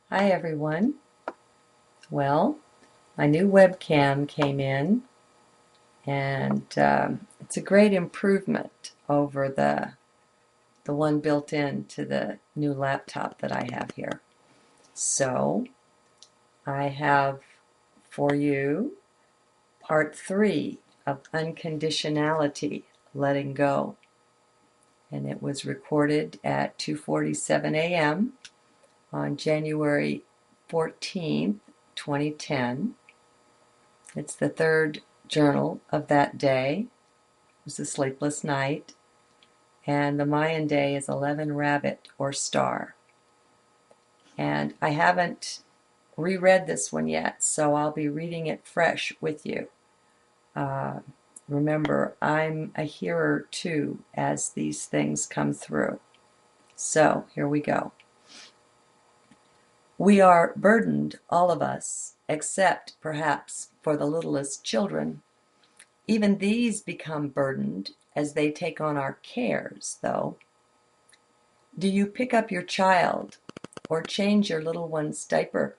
Hi everyone. Well, my new webcam came in and it's a great improvement over the one built into the new laptop that I have here. So I have for you part 3 of Unconditionality, Letting Go. And it was recorded at 2:47 a.m. on January 14th, 2010. It's the third journal of that day. It was a sleepless night. And the Mayan day is 11 rabbit or star. And I haven't reread this one yet, so I'll be reading it fresh with you. Remember, I'm a hearer too as these things come through. So here we go. We are burdened, all of us, except perhaps for the littlest children. Even these become burdened as they take on our cares, though. Do you pick up your child or change your little one's diaper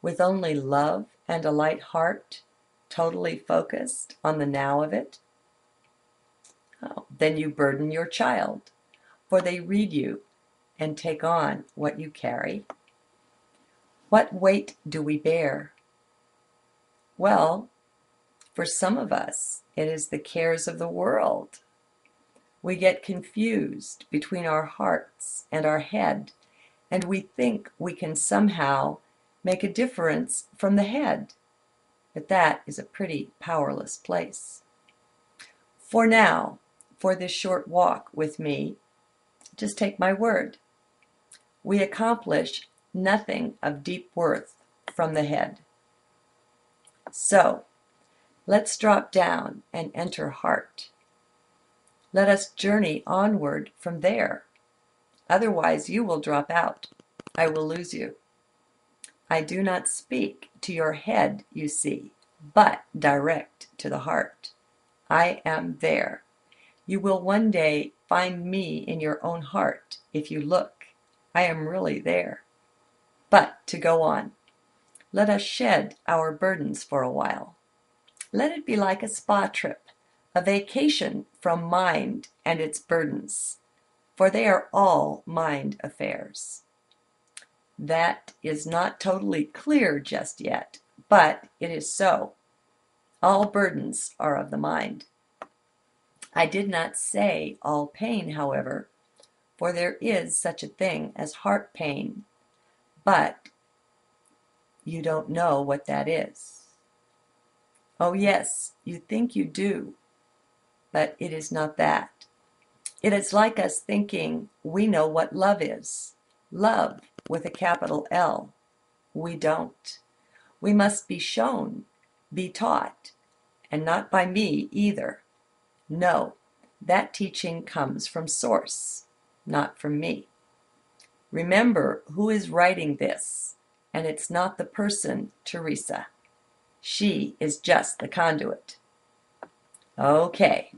with only love and a light heart, totally focused on the now of it? Oh, then you burden your child, for they read you and take on what you carry. What weight do we bear? Well, for some of us, it is the cares of the world. We get confused between our hearts and our head, and we think we can somehow make a difference from the head. But that is a pretty powerless place. For now, for this short walk with me, just take my word. We accomplish nothing of deep worth from the head. So, let's drop down and enter heart. Let us journey onward from there. Otherwise, you will drop out. I will lose you. I do not speak to your head, you see, but direct to the heart. I am there. You will one day find me in your own heart if you look. I am really there. But to go on, let us shed our burdens for a while. Let it be like a spa trip, a vacation from mind and its burdens, for they are all mind affairs. That is not totally clear just yet, but it is so. All burdens are of the mind. I did not say all pain, however, for there is such a thing as heart pain, but you don't know what that is. Oh yes, you think you do, but it is not that. It is like us thinking we know what love is. Love with a capital L. We don't. We must be shown, be taught, and not by me either. No, that teaching comes from Source, not from me. Remember who is writing this, and it's not the person, Teresa. She is just the conduit. Okay,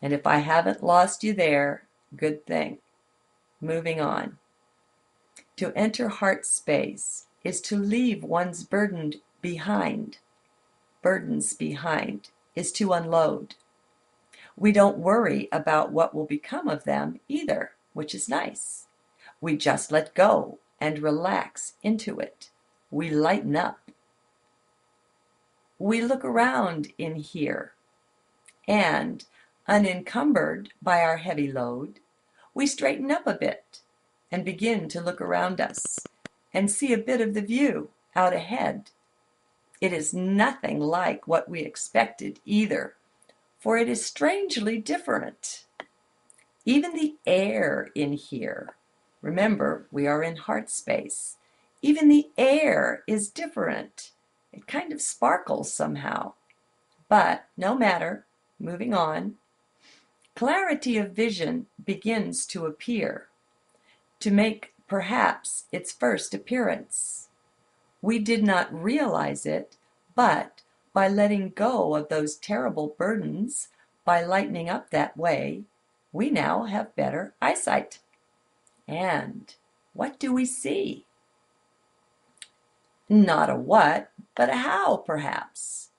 and if I haven't lost you there, good thing. Moving on. To enter heart space is to leave one's burdens behind is to unload. We don't worry about what will become of them either, which is nice. We just let go and relax into it. We lighten up. We look around in here, and, unencumbered by our heavy load, we straighten up a bit and begin to look around us and see a bit of the view out ahead. It is nothing like what we expected either, for it is strangely different. Even the air in here, remember we are in heart space, even the air is different. It kind of sparkles somehow. But no matter, moving on. Clarity of vision begins to appear, to make perhaps its first appearance. We did not realize it, but by letting go of those terrible burdens, by lightening up that way, we now have better eyesight. And what do we see? Not a what, but a how, perhaps.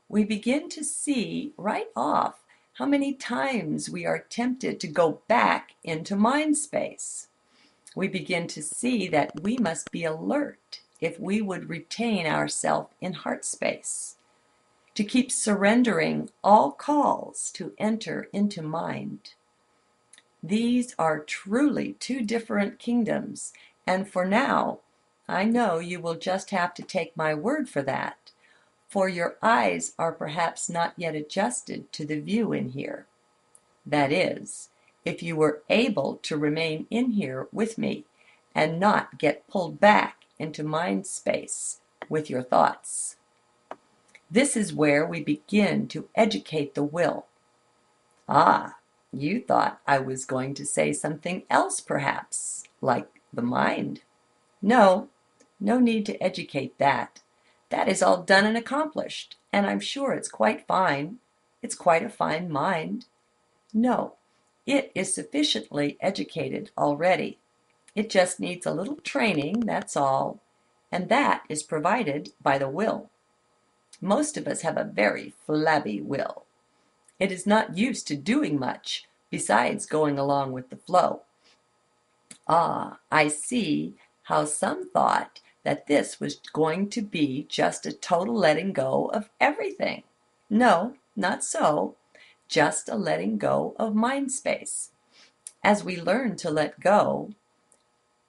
We begin to see right off how many times we are tempted to go back into mind space. We begin to see that we must be alert if we would retain ourself in heart space, to keep surrendering all calls to enter into mind. These are truly two different kingdoms, and for now, I know you will just have to take my word for that, for your eyes are perhaps not yet adjusted to the view in here. That is, if you were able to remain in here with me and not get pulled back into mind space with your thoughts. This is where we begin to educate the will. Ah, you thought I was going to say something else perhaps, like the mind. No, no need to educate that. That is all done and accomplished, and I'm sure it's quite fine. It's quite a fine mind. No, it is sufficiently educated already. It just needs a little training, that's all, and that is provided by the will. Most of us have a very flabby will. It is not used to doing much besides going along with the flow. Ah, I see how some thought that this was going to be just a total letting go of everything. No, not so. Just a letting go of mind space. As we learn to let go,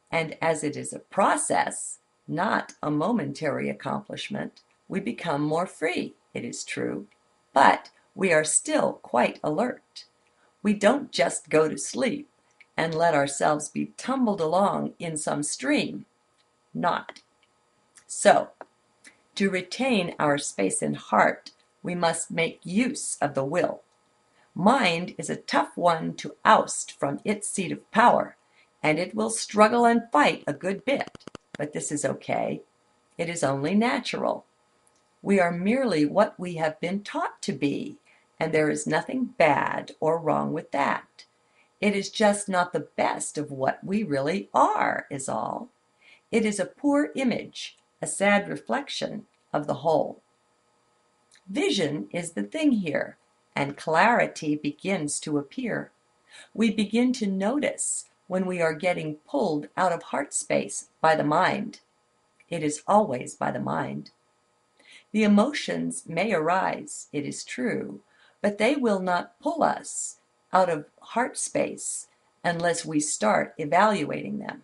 and as it is a process, not a momentary accomplishment, we become more free, it is true, but we are still quite alert. We don't just go to sleep and let ourselves be tumbled along in some stream. Not. So, to retain our space in heart, we must make use of the will. Mind is a tough one to oust from its seat of power, and it will struggle and fight a good bit, but this is okay. It is only natural. We are merely what we have been taught to be, and there is nothing bad or wrong with that. It is just not the best of what we really are, is all. It is a poor image, a sad reflection of the whole. Vision is the thing here, and clarity begins to appear. We begin to notice when we are getting pulled out of heart space by the mind. It is always by the mind. The emotions may arise, it is true, but they will not pull us out of heart space unless we start evaluating them.